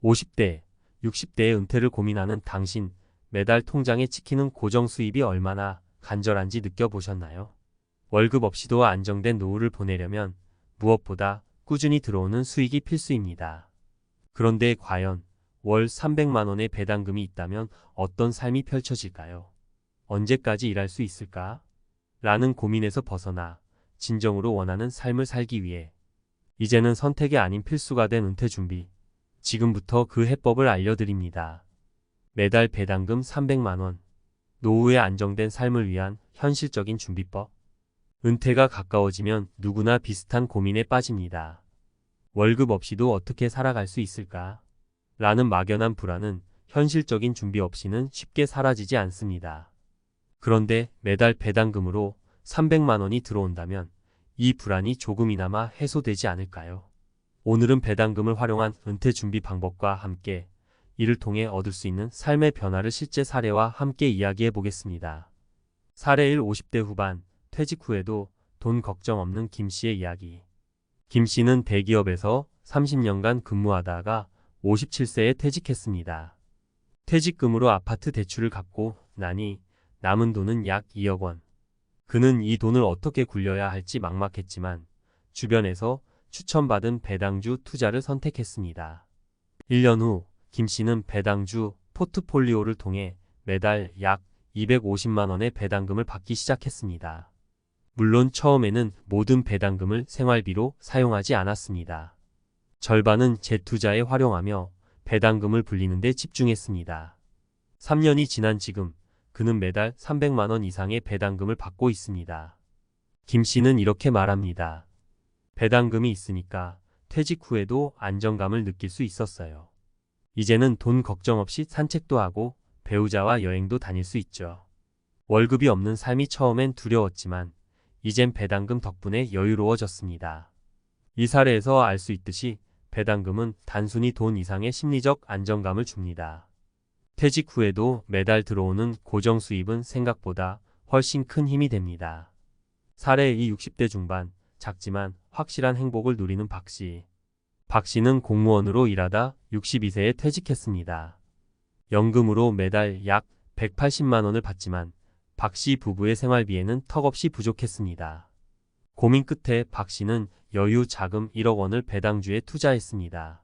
50대, 60대의 은퇴를 고민하는 당신, 매달 통장에 찍히는 고정 수입이 얼마나 간절한지 느껴보셨나요? 월급 없이도 안정된 노후를 보내려면 무엇보다 꾸준히 들어오는 수익이 필수입니다. 그런데 과연 월 300만 원의 배당금이 있다면 어떤 삶이 펼쳐질까요? 언제까지 일할 수 있을까? 라는 고민에서 벗어나 진정으로 원하는 삶을 살기 위해 이제는 선택이 아닌 필수가 된 은퇴 준비. 지금부터 그 해법을 알려드립니다. 매달 배당금 300만 원. 노후의 안정된 삶을 위한 현실적인 준비법. 은퇴가 가까워지면 누구나 비슷한 고민에 빠집니다. 월급 없이도 어떻게 살아갈 수 있을까? 라는 막연한 불안은 현실적인 준비 없이는 쉽게 사라지지 않습니다. 그런데 매달 배당금으로 300만 원이 들어온다면 이 불안이 조금이나마 해소되지 않을까요? 오늘은 배당금을 활용한 은퇴 준비 방법과 함께 이를 통해 얻을 수 있는 삶의 변화를 실제 사례와 함께 이야기해 보겠습니다. 사례 1. 50대 후반, 퇴직 후에도 돈 걱정 없는 김 씨의 이야기. 김 씨는 대기업에서 30년간 근무하다가 57세에 퇴직했습니다. 퇴직금으로 아파트 대출을 갚고 나니 남은 돈은 약 2억 원. 그는 이 돈을 어떻게 굴려야 할지 막막했지만 주변에서 추천받은 배당주 투자를 선택했습니다. 1년 후 김 씨는 배당주 포트폴리오를 통해 매달 약 250만 원의 배당금을 받기 시작했습니다. 물론 처음에는 모든 배당금을 생활비로 사용하지 않았습니다. 절반은 재투자에 활용하며 배당금을 불리는 데 집중했습니다. 3년이 지난 지금 그는 매달 300만 원 이상의 배당금을 받고 있습니다. 김 씨는 이렇게 말합니다. 배당금이 있으니까 퇴직 후에도 안정감을 느낄 수 있었어요. 이제는 돈 걱정 없이 산책도 하고 배우자와 여행도 다닐 수 있죠. 월급이 없는 삶이 처음엔 두려웠지만 이젠 배당금 덕분에 여유로워졌습니다. 이 사례에서 알 수 있듯이 배당금은 단순히 돈 이상의 심리적 안정감을 줍니다. 퇴직 후에도 매달 들어오는 고정 수입은 생각보다 훨씬 큰 힘이 됩니다. 사례 2. 60대 중반, 작지만 확실한 행복을 누리는 박 씨. 박 씨는 공무원으로 일하다 62세에 퇴직했습니다. 연금으로 매달 약 180만 원을 받지만 박 씨 부부의 생활비에는 턱없이 부족했습니다. 고민 끝에 박 씨는 여유 자금 1억 원을 배당주에 투자했습니다.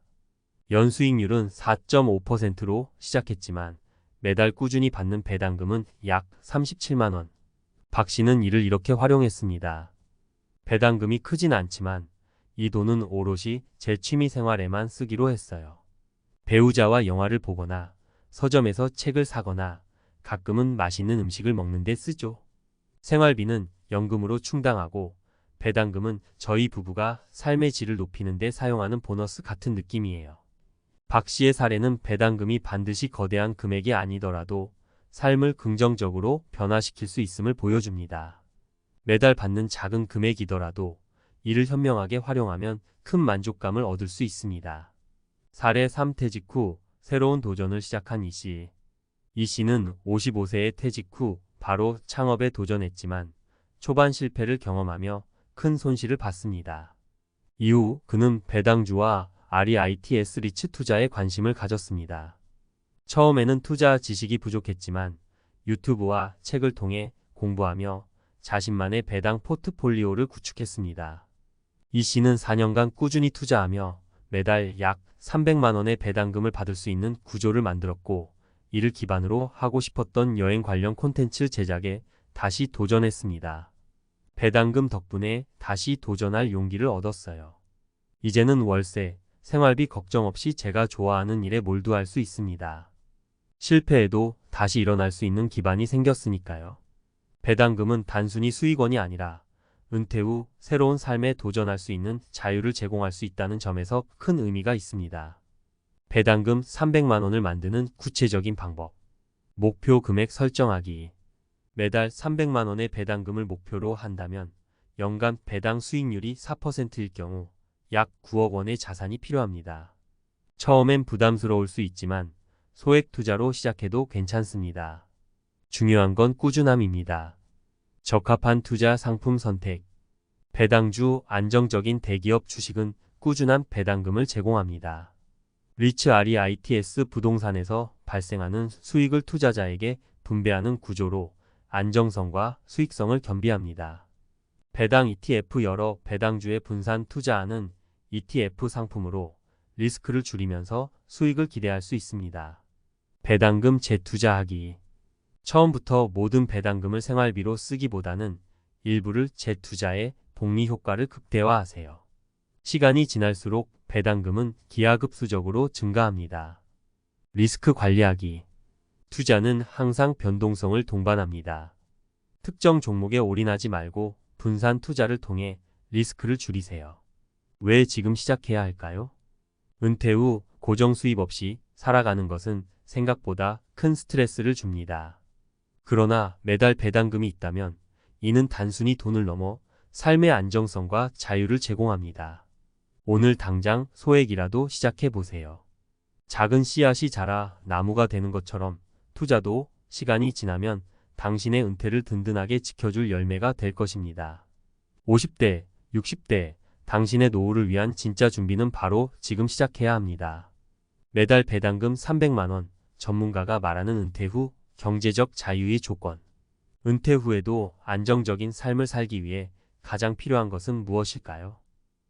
연수익률은 4.5%로 시작했지만 매달 꾸준히 받는 배당금은 약 37만 원. 박 씨는 이를 이렇게 활용했습니다. 배당금이 크진 않지만 이 돈은 오롯이 제 취미생활에만 쓰기로 했어요. 배우자와 영화를 보거나 서점에서 책을 사거나 가끔은 맛있는 음식을 먹는 데 쓰죠. 생활비는 연금으로 충당하고 배당금은 저희 부부가 삶의 질을 높이는 데 사용하는 보너스 같은 느낌이에요. 박 씨의 사례는 배당금이 반드시 거대한 금액이 아니더라도 삶을 긍정적으로 변화시킬 수 있음을 보여줍니다. 매달 받는 작은 금액이더라도 이를 현명하게 활용하면 큰 만족감을 얻을 수 있습니다. 사례 3. 퇴직 후 새로운 도전을 시작한 이 씨. 이 씨는 55세에 퇴직 후 바로 창업에 도전했지만 초반 실패를 경험하며 큰 손실을 봤습니다. 이후 그는 배당주와 REITs 리츠 투자에 관심을 가졌습니다. 처음에는 투자 지식이 부족했지만 유튜브와 책을 통해 공부하며 자신만의 배당 포트폴리오를 구축했습니다. 이 씨는 4년간 꾸준히 투자하며 매달 약 300만 원의 배당금을 받을 수 있는 구조를 만들었고 이를 기반으로 하고 싶었던 여행 관련 콘텐츠 제작에 다시 도전했습니다. 배당금 덕분에 다시 도전할 용기를 얻었어요. 이제는 월세, 생활비 걱정 없이 제가 좋아하는 일에 몰두할 수 있습니다. 실패해도 다시 일어날 수 있는 기반이 생겼으니까요. 배당금은 단순히 수익원이 아니라 은퇴 후 새로운 삶에 도전할 수 있는 자유를 제공할 수 있다는 점에서 큰 의미가 있습니다. 배당금 300만 원을 만드는 구체적인 방법. 목표 금액 설정하기. 매달 300만 원의 배당금을 목표로 한다면 연간 배당 수익률이 4%일 경우 약 9억 원의 자산이 필요합니다. 처음엔 부담스러울 수 있지만 소액 투자로 시작해도 괜찮습니다. 중요한 건 꾸준함입니다. 적합한 투자 상품 선택. 배당주 안정적인 대기업 주식은 꾸준한 배당금을 제공합니다. 리츠 REITs 부동산에서 발생하는 수익을 투자자에게 분배하는 구조로 안정성과 수익성을 겸비합니다. 배당 ETF 여러 배당주에 분산 투자하는 ETF 상품으로 리스크를 줄이면서 수익을 기대할 수 있습니다. 배당금 재투자하기. 처음부터 모든 배당금을 생활비로 쓰기보다는 일부를 재투자해 복리 효과를 극대화하세요. 시간이 지날수록 배당금은 기하급수적으로 증가합니다. 리스크 관리하기. 투자는 항상 변동성을 동반합니다. 특정 종목에 올인하지 말고 분산 투자를 통해 리스크를 줄이세요. 왜 지금 시작해야 할까요? 은퇴 후 고정 수입 없이 살아가는 것은 생각보다 큰 스트레스를 줍니다. 그러나 매달 배당금이 있다면 이는 단순히 돈을 넘어 삶의 안정성과 자유를 제공합니다. 오늘 당장 소액이라도 시작해 보세요. 작은 씨앗이 자라 나무가 되는 것처럼 투자도 시간이 지나면 당신의 은퇴를 든든하게 지켜줄 열매가 될 것입니다. 50대, 60대, 당신의 노후를 위한 진짜 준비는 바로 지금 시작해야 합니다. 매달 배당금 300만원, 전문가가 말하는 은퇴 후 경제적 자유의 조건. 은퇴 후에도 안정적인 삶을 살기 위해 가장 필요한 것은 무엇일까요?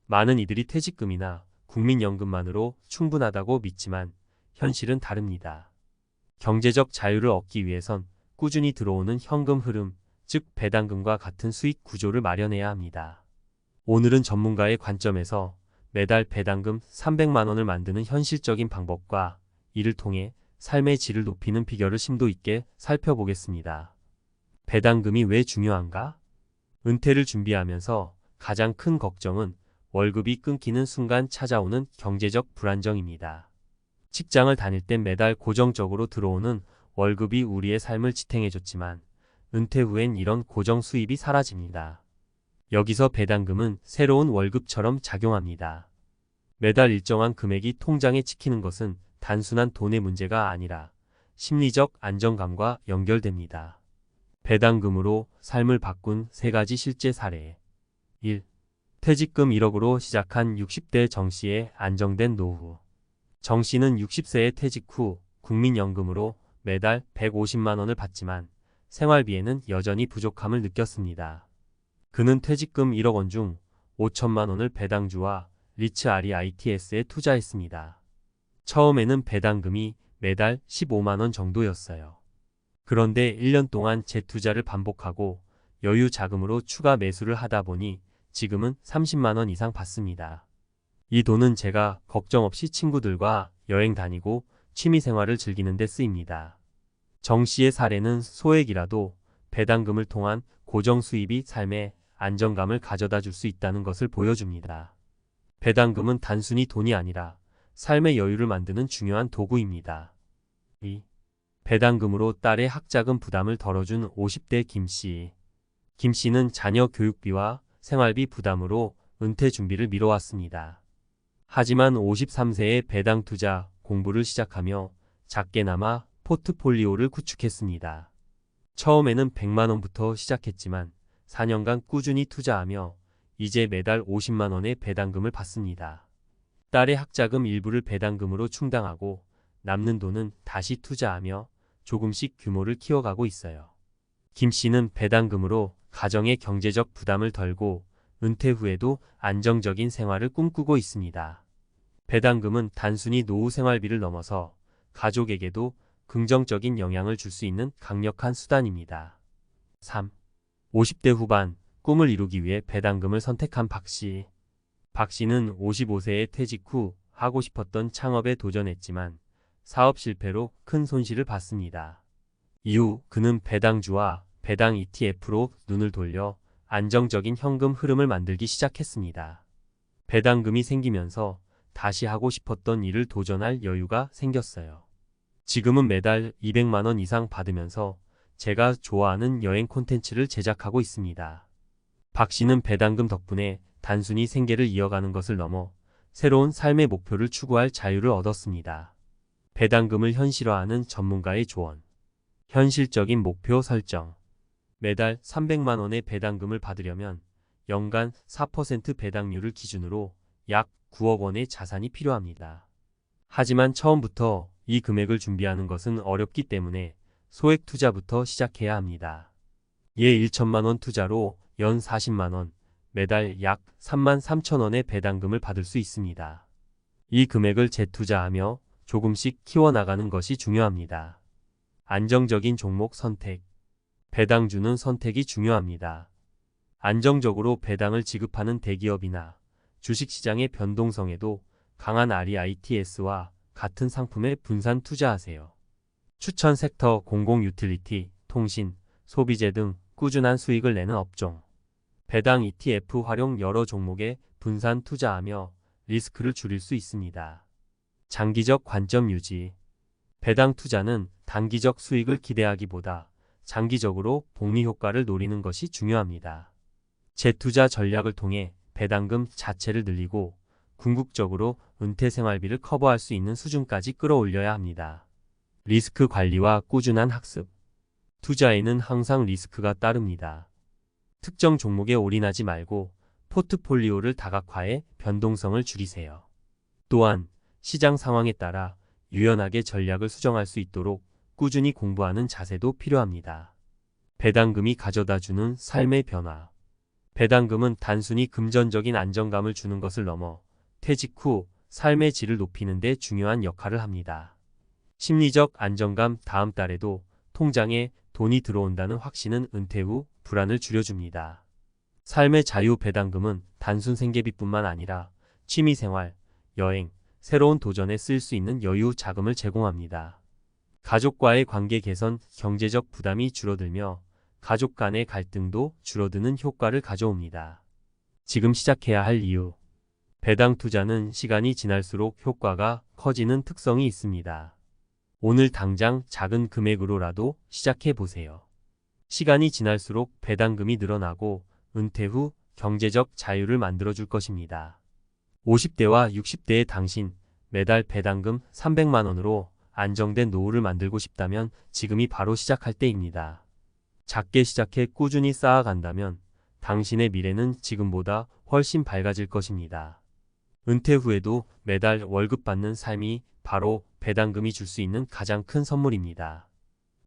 많은 이들이 퇴직금이나 국민연금만으로 충분하다고 믿지만 현실은 다릅니다. 경제적 자유를 얻기 위해선 꾸준히 들어오는 현금 흐름, 즉 배당금과 같은 수익 구조를 마련해야 합니다. 오늘은 전문가의 관점에서 매달 배당금 300만 원을 만드는 현실적인 방법과 이를 통해 삶의 질을 높이는 비결을 심도 있게 살펴보겠습니다. 배당금이 왜 중요한가? 은퇴를 준비하면서 가장 큰 걱정은 월급이 끊기는 순간 찾아오는 경제적 불안정입니다. 직장을 다닐 땐 매달 고정적으로 들어오는 월급이 우리의 삶을 지탱해줬지만 은퇴 후엔 이런 고정 수입이 사라집니다. 여기서 배당금은 새로운 월급처럼 작용합니다. 매달 일정한 금액이 통장에 찍히는 것은 단순한 돈의 문제가 아니라 심리적 안정감과 연결됩니다. 배당금으로 삶을 바꾼 3가지 실제 사례. 1. 퇴직금 1억으로 시작한 60대 정씨의 안정된 노후. 정씨는 60세에 퇴직 후 국민연금으로 매달 150만 원을 받지만 생활비에는 여전히 부족함을 느꼈습니다. 그는 퇴직금 1억 원 중 5천만 원을 배당주와 리츠 REITs에 투자했습니다. 처음에는 배당금이 매달 15만 원 정도였어요. 그런데 1년 동안 재투자를 반복하고 여유 자금으로 추가 매수를 하다 보니 지금은 30만 원 이상 받습니다. 이 돈은 제가 걱정 없이 친구들과 여행 다니고 취미생활을 즐기는 데 쓰입니다. 정 씨의 사례는 소액이라도 배당금을 통한 고정 수입이 삶에 안정감을 가져다 줄 수 있다는 것을 보여줍니다. 배당금은 단순히 돈이 아니라 삶의 여유를 만드는 중요한 도구입니다. 2. 배당금으로 딸의 학자금 부담을 덜어준 50대 김 씨. 김 씨는 자녀 교육비와 생활비 부담으로 은퇴 준비를 미뤄왔습니다. 하지만 53세에 배당 투자 공부를 시작하며 작게나마 포트폴리오를 구축했습니다. 처음에는 100만 원부터 시작했지만 4년간 꾸준히 투자하며 이제 매달 50만 원의 배당금을 받습니다. 딸의 학자금 일부를 배당금으로 충당하고 남는 돈은 다시 투자하며 조금씩 규모를 키워가고 있어요. 김 씨는 배당금으로 가정의 경제적 부담을 덜고 은퇴 후에도 안정적인 생활을 꿈꾸고 있습니다. 배당금은 단순히 노후 생활비를 넘어서 가족에게도 긍정적인 영향을 줄 수 있는 강력한 수단입니다. 3. 50대 후반 꿈을 이루기 위해 배당금을 선택한 박 씨. 박 씨는 55세에 퇴직 후 하고 싶었던 창업에 도전했지만 사업 실패로 큰 손실을 봤습니다. 이후 그는 배당주와 배당 ETF로 눈을 돌려 안정적인 현금 흐름을 만들기 시작했습니다. 배당금이 생기면서 다시 하고 싶었던 일을 도전할 여유가 생겼어요. 지금은 매달 200만 원 이상 받으면서 제가 좋아하는 여행 콘텐츠를 제작하고 있습니다. 박 씨는 배당금 덕분에 단순히 생계를 이어가는 것을 넘어 새로운 삶의 목표를 추구할 자유를 얻었습니다. 배당금을 현실화하는 전문가의 조언. 현실적인 목표 설정. 매달 300만 원의 배당금을 받으려면 연간 4% 배당률을 기준으로 약 9억 원의 자산이 필요합니다. 하지만 처음부터 이 금액을 준비하는 것은 어렵기 때문에 소액 투자부터 시작해야 합니다. 예 1천만 원 투자로 연 40만 원, 매달 약 3만 3천 원의 배당금을 받을 수 있습니다. 이 금액을 재투자하며 조금씩 키워나가는 것이 중요합니다. 안정적인 종목 선택. 배당 주는 선택이 중요합니다. 안정적으로 배당을 지급하는 대기업이나 주식시장의 변동성에도 강한 REITs와 같은 상품에 분산 투자하세요. 추천 섹터 공공 유틸리티, 통신, 소비재 등 꾸준한 수익을 내는 업종. 배당 ETF 활용 여러 종목에 분산 투자하며 리스크를 줄일 수 있습니다. 장기적 관점 유지. 배당 투자는 단기적 수익을 기대하기보다 장기적으로 복리 효과를 노리는 것이 중요합니다. 재투자 전략을 통해 배당금 자체를 늘리고 궁극적으로 은퇴 생활비를 커버할 수 있는 수준까지 끌어올려야 합니다. 리스크 관리와 꾸준한 학습. 투자에는 항상 리스크가 따릅니다. 특정 종목에 올인하지 말고 포트폴리오를 다각화해 변동성을 줄이세요. 또한 시장 상황에 따라 유연하게 전략을 수정할 수 있도록 꾸준히 공부하는 자세도 필요합니다. 배당금이 가져다주는 삶의 변화. 배당금은 단순히 금전적인 안정감을 주는 것을 넘어 퇴직 후 삶의 질을 높이는 데 중요한 역할을 합니다. 심리적 안정감. 다음 달에도 통장에 돈이 들어온다는 확신은 은퇴 후 불안을 줄여줍니다. 삶의 자유. 배당금은 단순 생계비뿐만 아니라 취미생활, 여행, 새로운 도전에 쓸 수 있는 여유 자금을 제공합니다. 가족과의 관계 개선. 경제적 부담이 줄어들며 가족 간의 갈등도 줄어드는 효과를 가져옵니다. 지금 시작해야 할 이유. 배당 투자는 시간이 지날수록 효과가 커지는 특성이 있습니다. 오늘 당장 작은 금액으로라도 시작해 보세요. 시간이 지날수록 배당금이 늘어나고 은퇴 후 경제적 자유를 만들어줄 것입니다. 50대와 60대의 당신, 매달 배당금 300만 원으로 안정된 노후를 만들고 싶다면 지금이 바로 시작할 때입니다. 작게 시작해 꾸준히 쌓아간다면 당신의 미래는 지금보다 훨씬 밝아질 것입니다. 은퇴 후에도 매달 월급 받는 삶이 바로 배당금이 줄 수 있는 가장 큰 선물입니다.